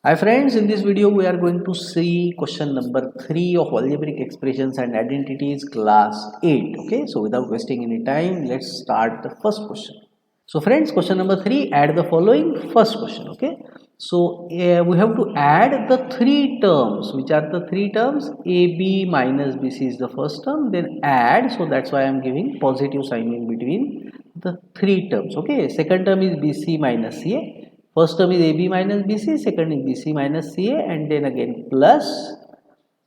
Hi friends, in this video we are going to see question number 3 of Algebraic Expressions and Identities class 8. Okay, so without wasting any time, let's start the first question. So friends, question number 3, add the following first question. Okay, so we have to add the three terms. Which are the three terms? AB minus BC is the first term, then add, so that's why I am giving positive sign in between the three terms. Okay, second term is BC minus CA. First term is AB minus BC, second is BC minus CA, and then again plus,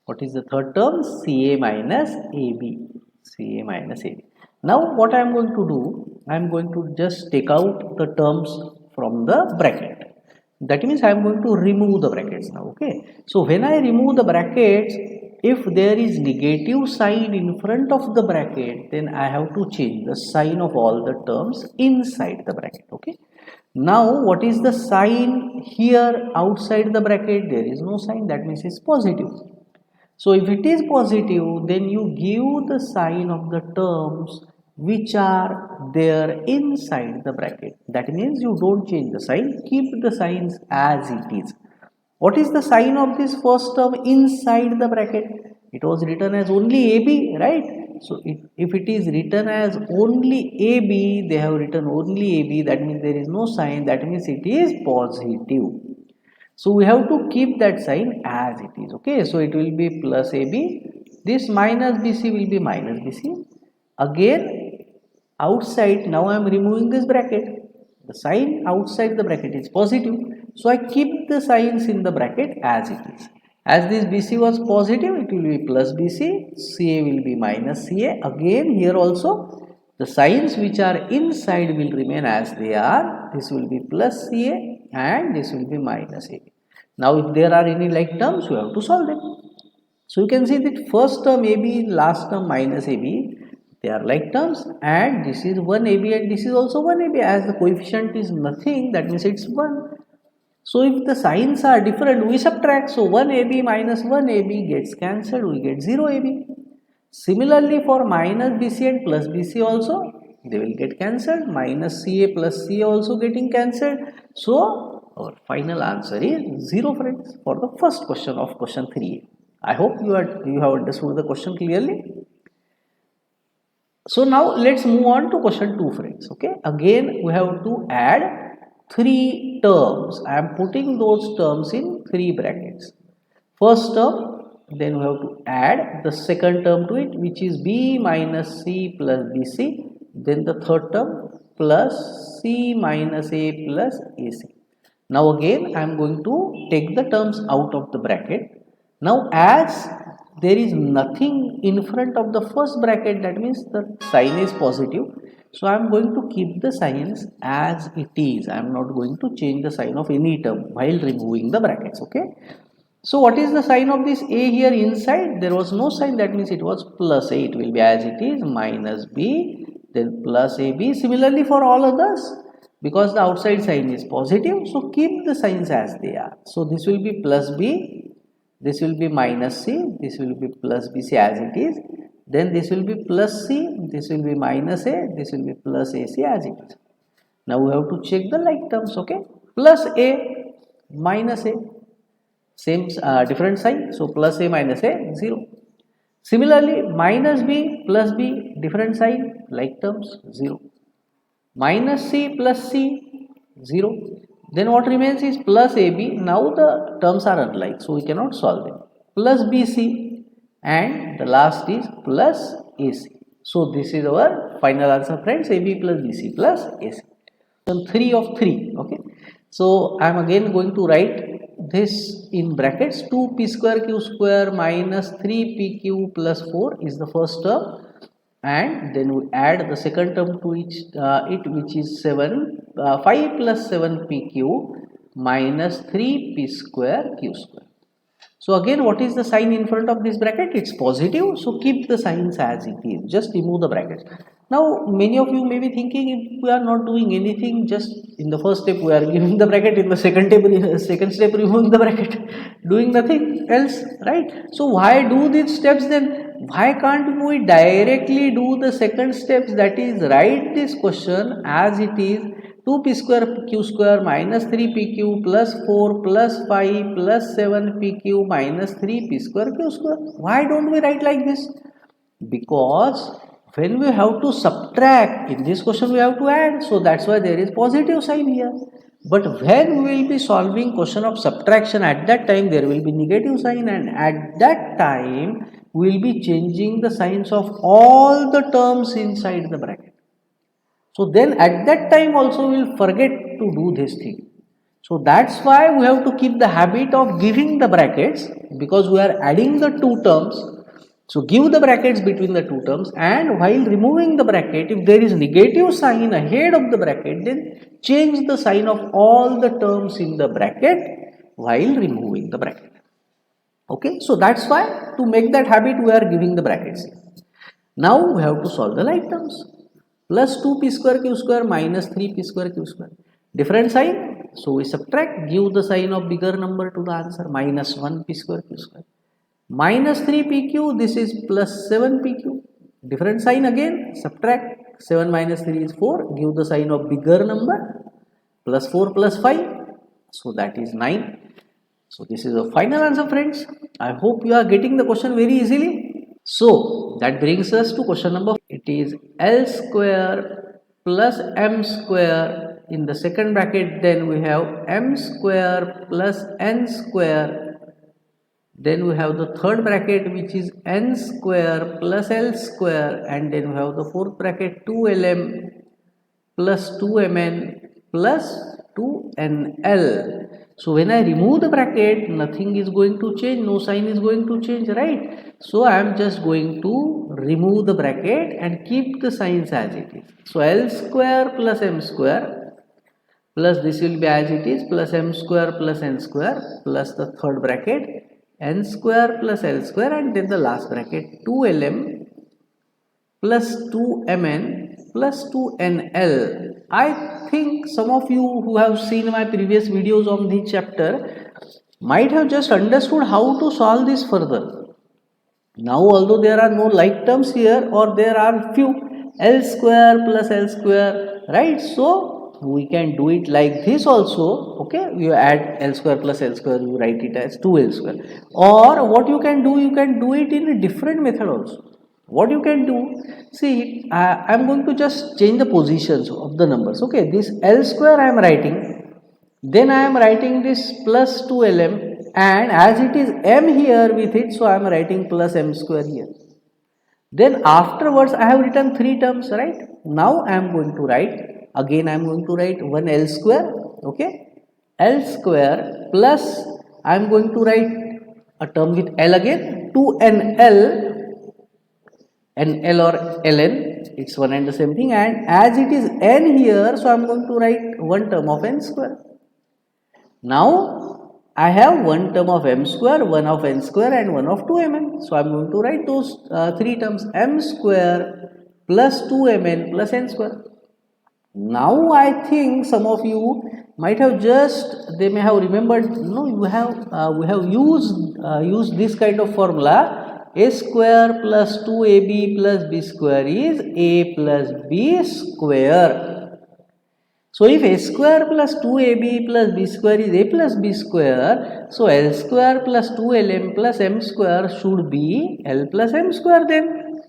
what is the third term? CA minus AB. CA minus AB. Now what I am going to do, I am going to just take out the terms from the bracket. That means I am going to remove the brackets now. Okay. So when I remove the brackets, if there is negative sign in front of the bracket, then I have to change the sign of all the terms inside the bracket. Okay. Now what is the sign here outside the bracket? There is no sign, that means it's positive. So if it is positive, then you give the sign of the terms which are there inside the bracket. That means you don't change the sign, keep the signs as it is. What is the sign of this first term inside the bracket? It was written as only AB, right? So if it is written as only AB, they have written only AB, that means there is no sign, that means it is positive. So we have to keep that sign as it is. Okay, so it will be plus AB, this minus BC will be minus BC. Again, outside, now I am removing this bracket. The sign outside the bracket is positive, so I keep the signs in the bracket as it is. As this BC was positive, it will be plus BC, CA will be minus CA. Again, here also the signs which are inside will remain as they are. This will be plus CA and this will be minus A. Now if there are any like terms, you have to solve them. So you can see that first term AB, last term minus AB, they are like terms, and this is 1 AB and this is also 1 AB. As the coefficient is nothing, that means it's 1. So if the signs are different, we subtract. So 1 AB minus 1 AB gets cancelled, we get 0 AB. Similarly for minus BC and plus BC also, they will get cancelled. Minus CA plus CA also getting cancelled. So our final answer is 0, friends, for the first question of question 3. I hope you have understood the question clearly. So now let's move on to question 2, friends. Okay, again we have to add three terms. I am putting those terms in three brackets. First term, then we have to add the second term to it, which is B minus C plus BC. Then the third term plus C minus A plus AC. Now again I am going to take the terms out of the bracket. Now as there is nothing in front of the first bracket, that means the sign is positive. So I am going to keep the signs as it is. I am not going to change the sign of any term while removing the brackets. Okay. So what is the sign of this A here inside? There was no sign, that means it was plus A. It will be as it is, minus B, then plus AB. Similarly for all others, because the outside sign is positive, so keep the signs as they are. So this will be plus B, this will be minus C, this will be plus BC as it is. Then this will be plus C, this will be minus A, this will be plus AC as it is. Now we have to check the like terms. Okay, plus A, minus A, same different sign, so plus A minus A, 0. Similarly minus B plus B, different sign, like terms, 0. Minus C plus C, 0. Then what remains is plus AB. Now the terms are unlike, so we cannot solve them. Plus BC, and the last is plus AC. So this is our final answer, friends. AB plus BC plus AC. 3 of 3. Okay. So I am again going to write this in brackets. 2p square q square minus 3pq plus 4 is the first term, and then we add the second term to it, which is 5 plus 7pq minus 3p square q square. So again, what is the sign in front of this bracket? It's positive, so keep the signs as it is. Just remove the brackets. Now many of you may be thinking, if we are not doing anything, just in the first step we are giving the bracket, in the second step removing the bracket, doing nothing else, right? So why do these steps then? Why can't we directly do the second steps, that is write this question as it is, 2p square q square minus 3pq plus 4 plus 5 plus 7pq minus 3p square q square. Why don't we write like this? Because when we have to subtract, in this question we have to add, so that's why there is positive sign here. But when we will be solving question of subtraction, at that time there will be negative sign, and at that time we will be changing the signs of all the terms inside the bracket. So then at that time also we will forget to do this thing. So that's why we have to keep the habit of giving the brackets, because we are adding the two terms. So give the brackets between the two terms, and while removing the bracket, if there is negative sign ahead of the bracket, then change the sign of all the terms in the bracket while removing the bracket. Okay, so that's why to make that habit we are giving the brackets. Now we have to solve the like terms. Plus 2p square q square minus 3p square q square. Different sign, so we subtract, give the sign of bigger number to the answer, minus 1p square q square. Minus 3pq, this is plus 7pq. Different sign again, subtract, 7 minus 3 is 4, give the sign of bigger number, plus 4 plus 5, so that is 9. So this is the final answer, friends. I hope you are getting the question very easily. So that brings us to question number 4. It is L square plus M square in the second bracket, then we have M square plus N square, then we have the third bracket which is N square plus L square, and then we have the fourth bracket 2LM plus 2MN plus 2NL. So when I remove the bracket, nothing is going to change, no sign is going to change, right? So I am just going to remove the bracket and keep the signs as it is. So L square plus M square plus this will be as it is, plus M square plus N square plus the third bracket N square plus L square, and then the last bracket 2LM plus 2MN plus 2NL. I think some of you who have seen my previous videos on this chapter might have just understood how to solve this further. Now although there are no like terms here, or there are few L square plus L square, right? So we can do it like this also. Okay, you add L square plus L square, you write it as 2L square. Or what you can do it in a different method also. What you can do, see, I am going to just change the positions of the numbers. Okay, this L square I am writing, then I am writing this plus 2LM, and as it is M here with it, so I am writing plus M square here. Then afterwards I have written 3 terms, right? Now I am going to write, again I am going to write 1 L square, okay? L square plus I am going to write a term with L again, 2NL, NL or LN, it's one and the same thing, and as it is N here, so I am going to write one term of N square. Now I have one term of M square, one of N square, and one of 2MN. So I am going to write those 3 terms, M square plus 2MN plus N square. Now I think some of you might have they may have remembered, we have used this kind of formula. A square plus 2AB plus B square is A plus B square. So if A square plus 2AB plus B square is A plus B square, so L square plus 2LM plus M square should be L plus M square then.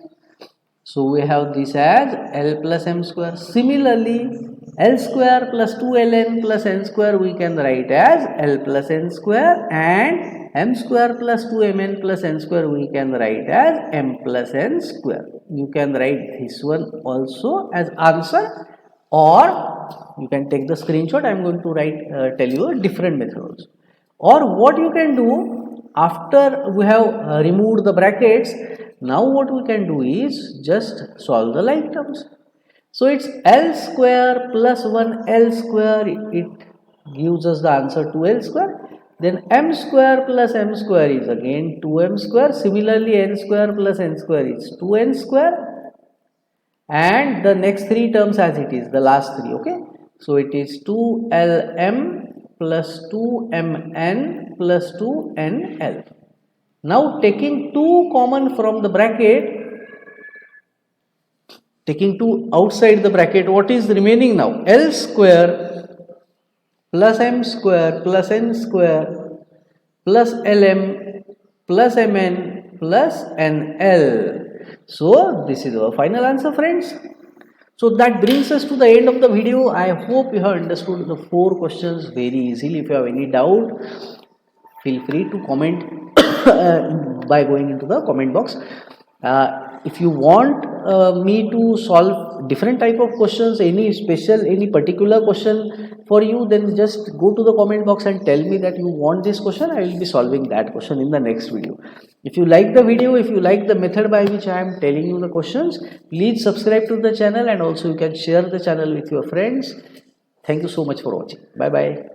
So we have this as L plus M square. Similarly, L square plus 2LN plus N square we can write as L plus N square, and M square plus 2MN plus N square we can write as M plus N square. You can write this one also as answer, or you can take the screenshot. I am going to tell you a different method also. Or what you can do, after we have removed the brackets, now what we can do is just solve the like terms. So it's L square plus 1 L square, it gives us the answer 2L square. Then M square plus M square is again 2M square. Similarly, N square plus N square is 2N square. And the next 3 terms as it is, the last 3, okay. So it is 2LM plus 2MN plus 2NL. Now taking 2 common from the bracket, Taking 2 outside the bracket, what is remaining now? L square plus m square plus n square plus lm plus mn plus nl. So this is our final answer, friends. So that brings us to the end of the video. I hope you have understood the 4 questions very easily. If you have any doubt, feel free to comment by going into the comment box. If you want me to solve different type of questions, any particular question for you, then just go to the comment box and tell me that you want this question. I will be solving that question in the next video. If you like the video, if you like the method by which I am telling you the questions, please subscribe to the channel, and also you can share the channel with your friends. Thank you so much for watching. Bye bye.